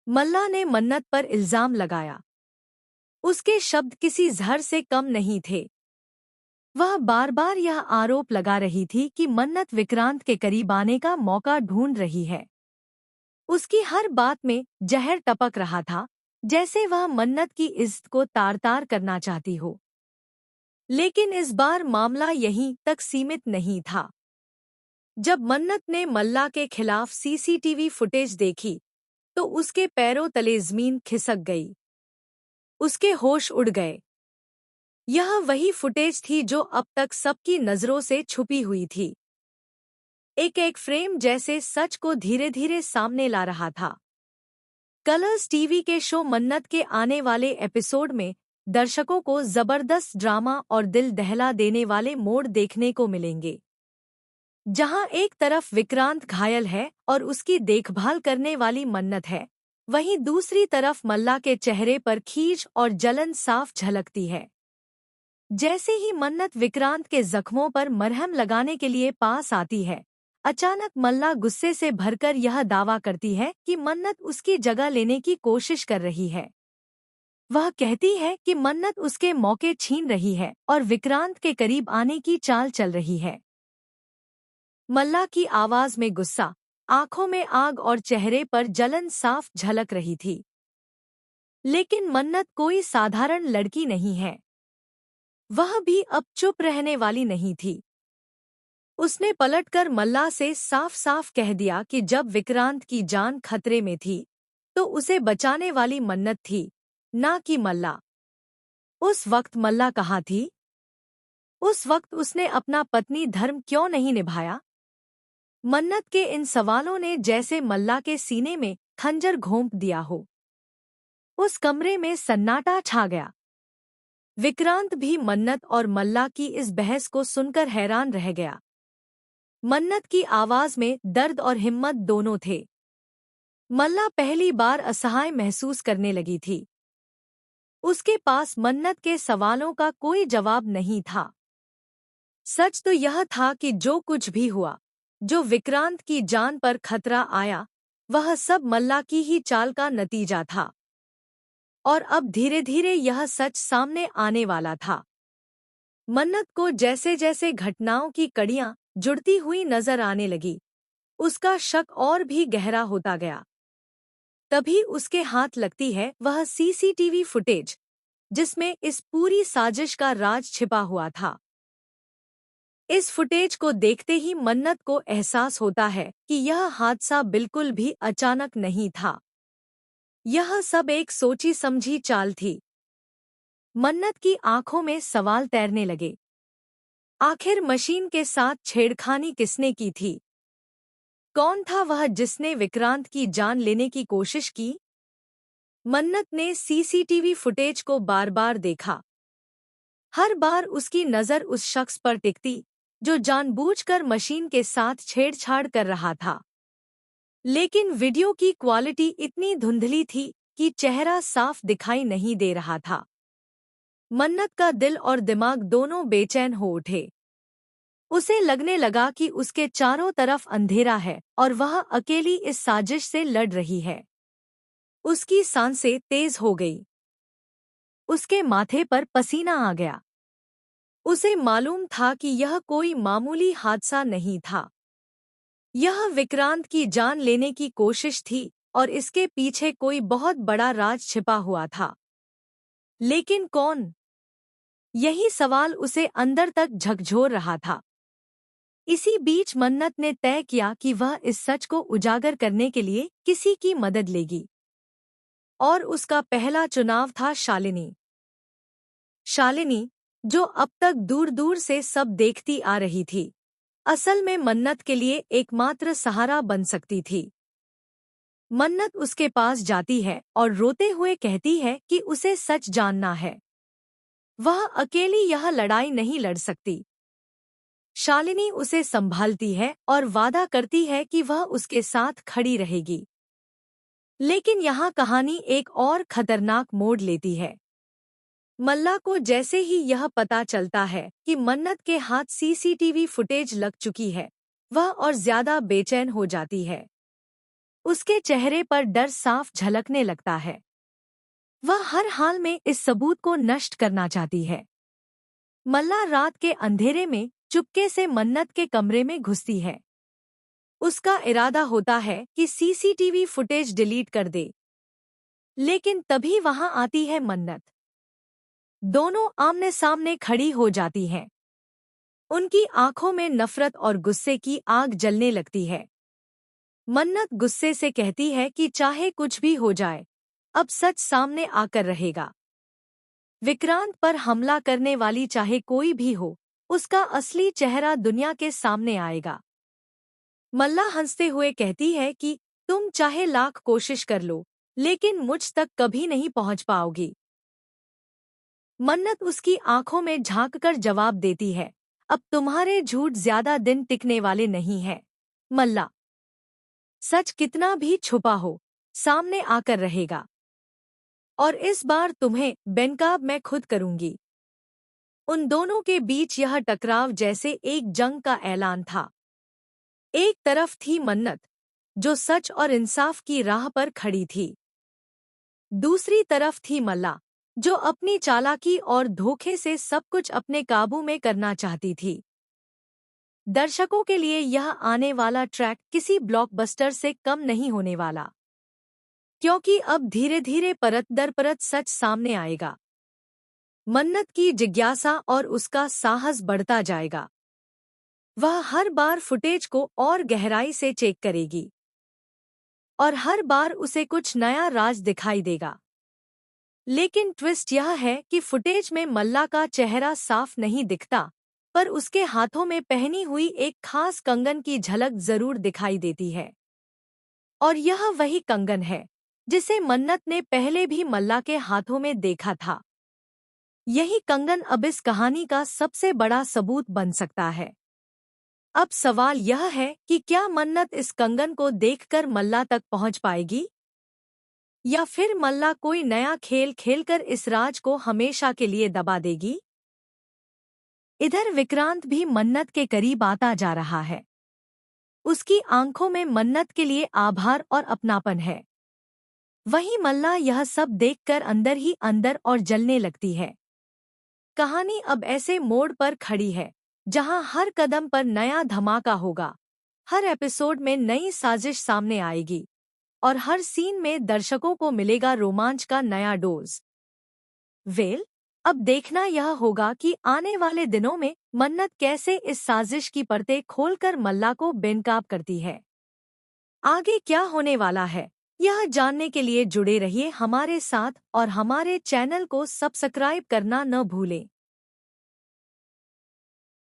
मल्ला ने मन्नत पर इल्जाम लगाया। उसके शब्द किसी जहर से कम नहीं थे। वह बार बार यह आरोप लगा रही थी कि मन्नत विक्रांत के करीब आने का मौका ढूंढ रही है। उसकी हर बात में जहर टपक रहा था, जैसे वह मन्नत की इज्जत को तार तार करना चाहती हो। लेकिन इस बार मामला यहीं तक सीमित नहीं था। जब मन्नत ने मल्ला के खिलाफ सीसीटीवी फुटेज देखी तो उसके पैरों तले जमीन खिसक गई। उसके होश उड़ गए। यह वही फुटेज थी जो अब तक सबकी नजरों से छुपी हुई थी। एक एक फ्रेम जैसे सच को धीरे धीरे सामने ला रहा था। कलर्स टीवी के शो मन्नत के आने वाले एपिसोड में दर्शकों को जबरदस्त ड्रामा और दिल दहला देने वाले मोड़ देखने को मिलेंगे। जहां एक तरफ विक्रांत घायल है और उसकी देखभाल करने वाली मन्नत है, वहीं दूसरी तरफ मल्ला के चेहरे पर खींच और जलन साफ झलकती है। जैसे ही मन्नत विक्रांत के जख्मों पर मरहम लगाने के लिए पास आती है, अचानक मल्ला गुस्से से भरकर यह दावा करती है कि मन्नत उसकी जगह लेने की कोशिश कर रही है। वह कहती है कि मन्नत उसके मौके छीन रही है और विक्रांत के करीब आने की चाल चल रही है। मल्ला की आवाज में गुस्सा, आंखों में आग और चेहरे पर जलन साफ झलक रही थी। लेकिन मन्नत कोई साधारण लड़की नहीं है। वह भी अब चुप रहने वाली नहीं थी। उसने पलटकर मल्ला से साफ साफ कह दिया कि जब विक्रांत की जान खतरे में थी तो उसे बचाने वाली मन्नत थी, ना कि मल्ला। उस वक्त मल्ला कहाँ थी? उस वक्त उसने अपना पत्नी धर्म क्यों नहीं निभाया? मन्नत के इन सवालों ने जैसे मल्ला के सीने में खंजर घोंप दिया हो। उस कमरे में सन्नाटा छा गया। विक्रांत भी मन्नत और मल्ला की इस बहस को सुनकर हैरान रह गया। मन्नत की आवाज में दर्द और हिम्मत दोनों थे। मल्ला पहली बार असहाय महसूस करने लगी थी। उसके पास मन्नत के सवालों का कोई जवाब नहीं था। सच तो यह था कि जो कुछ भी हुआ, जो विक्रांत की जान पर खतरा आया, वह सब मल्ला की ही चाल का नतीजा था। और अब धीरे धीरे यह सच सामने आने वाला था। मन्नत को जैसे जैसे घटनाओं की कड़ियां जुड़ती हुई नजर आने लगी, उसका शक और भी गहरा होता गया। तभी उसके हाथ लगती है वह सीसीटीवी फुटेज, जिसमें इस पूरी साजिश का राज छिपा हुआ था। इस फुटेज को देखते ही मन्नत को एहसास होता है कि यह हादसा बिल्कुल भी अचानक नहीं था। यह सब एक सोची समझी चाल थी। मन्नत की आंखों में सवाल तैरने लगे। आखिर मशीन के साथ छेड़खानी किसने की थी? कौन था वह जिसने विक्रांत की जान लेने की कोशिश की? मन्नत ने सीसीटीवी फुटेज को बार बार देखा। हर बार उसकी नजर उस शख्स पर टिकती जो जानबूझकर मशीन के साथ छेड़छाड़ कर रहा था। लेकिन वीडियो की क्वालिटी इतनी धुंधली थी कि चेहरा साफ दिखाई नहीं दे रहा था। मन्नत का दिल और दिमाग दोनों बेचैन हो उठे। उसे लगने लगा कि उसके चारों तरफ अंधेरा है और वह अकेली इस साजिश से लड़ रही है। उसकी सांसें तेज हो गई। उसके माथे पर पसीना आ गया। उसे मालूम था कि यह कोई मामूली हादसा नहीं था। यह विक्रांत की जान लेने की कोशिश थी और इसके पीछे कोई बहुत बड़ा राज छिपा हुआ था। लेकिन कौन? यही सवाल उसे अंदर तक झकझोर रहा था। इसी बीच मन्नत ने तय किया कि वह इस सच को उजागर करने के लिए किसी की मदद लेगी। और उसका पहला चुनाव था शालिनी। शालिनी, जो अब तक दूर दूर से सब देखती आ रही थी, असल में मन्नत के लिए एकमात्र सहारा बन सकती थी। मन्नत उसके पास जाती है और रोते हुए कहती है कि उसे सच जानना है। वह अकेली यह लड़ाई नहीं लड़ सकती। शालिनी उसे संभालती है और वादा करती है कि वह उसके साथ खड़ी रहेगी। लेकिन यहाँ कहानी एक और खतरनाक मोड़ लेती है। मल्ला को जैसे ही यह पता चलता है कि मन्नत के हाथ सीसीटीवी फुटेज लग चुकी है, वह और ज्यादा बेचैन हो जाती है। उसके चेहरे पर डर साफ झलकने लगता है। वह हर हाल में इस सबूत को नष्ट करना चाहती है। मल्ला रात के अंधेरे में चुपके से मन्नत के कमरे में घुसती है। उसका इरादा होता है कि सीसीटीवी फुटेज डिलीट कर दे, लेकिन तभी वहां आती है मन्नत। दोनों आमने सामने खड़ी हो जाती हैं। उनकी आंखों में नफरत और गुस्से की आग जलने लगती है। मन्नत गुस्से से कहती है कि चाहे कुछ भी हो जाए, अब सच सामने आकर रहेगा। विक्रांत पर हमला करने वाली चाहे कोई भी हो, उसका असली चेहरा दुनिया के सामने आएगा। मल्ला हंसते हुए कहती है कि तुम चाहे लाख कोशिश कर लो, लेकिन मुझ तक कभी नहीं पहुंच पाओगी। मन्नत उसकी आंखों में झांककर जवाब देती है, अब तुम्हारे झूठ ज्यादा दिन टिकने वाले नहीं हैं, मल्ला। सच कितना भी छुपा हो, सामने आकर रहेगा। और इस बार तुम्हें बेनकाब मैं खुद करूंगी। उन दोनों के बीच यह टकराव जैसे एक जंग का ऐलान था। एक तरफ थी मन्नत, जो सच और इंसाफ की राह पर खड़ी थी। दूसरी तरफ थी मल्ला, जो अपनी चालाकी और धोखे से सब कुछ अपने काबू में करना चाहती थी। दर्शकों के लिए यह आने वाला ट्रैक किसी ब्लॉकबस्टर से कम नहीं होने वाला, क्योंकि अब धीरे धीरे परत दर परत सच सामने आएगा। मन्नत की जिज्ञासा और उसका साहस बढ़ता जाएगा। वह हर बार फुटेज को और गहराई से चेक करेगी, और हर बार उसे कुछ नया राज दिखाई देगा। लेकिन ट्विस्ट यह है कि फुटेज में मल्ला का चेहरा साफ नहीं दिखता, पर उसके हाथों में पहनी हुई एक खास कंगन की झलक जरूर दिखाई देती है। और यह वही कंगन है जिसे मन्नत ने पहले भी मल्ला के हाथों में देखा था। यही कंगन अब इस कहानी का सबसे बड़ा सबूत बन सकता है। अब सवाल यह है कि क्या मन्नत इस कंगन को देखकर मल्ला तक पहुंच पाएगी, या फिर मल्ला कोई नया खेल खेलकर इस राज को हमेशा के लिए दबा देगी। इधर विक्रांत भी मन्नत के करीब आता जा रहा है। उसकी आंखों में मन्नत के लिए आभार और अपनापन है। वहीं मल्ला यह सब देखकर अंदर ही अंदर और जलने लगती है। कहानी अब ऐसे मोड़ पर खड़ी है जहां हर कदम पर नया धमाका होगा। हर एपिसोड में नई साजिश सामने आएगी, और हर सीन में दर्शकों को मिलेगा रोमांच का नया डोज। अब देखना यह होगा कि आने वाले दिनों में मन्नत कैसे इस साजिश की परतें खोलकर मल्ला को बेनकाब करती है। आगे क्या होने वाला है, यह जानने के लिए जुड़े रहिए हमारे साथ और हमारे चैनल को सब्सक्राइब करना न भूलें।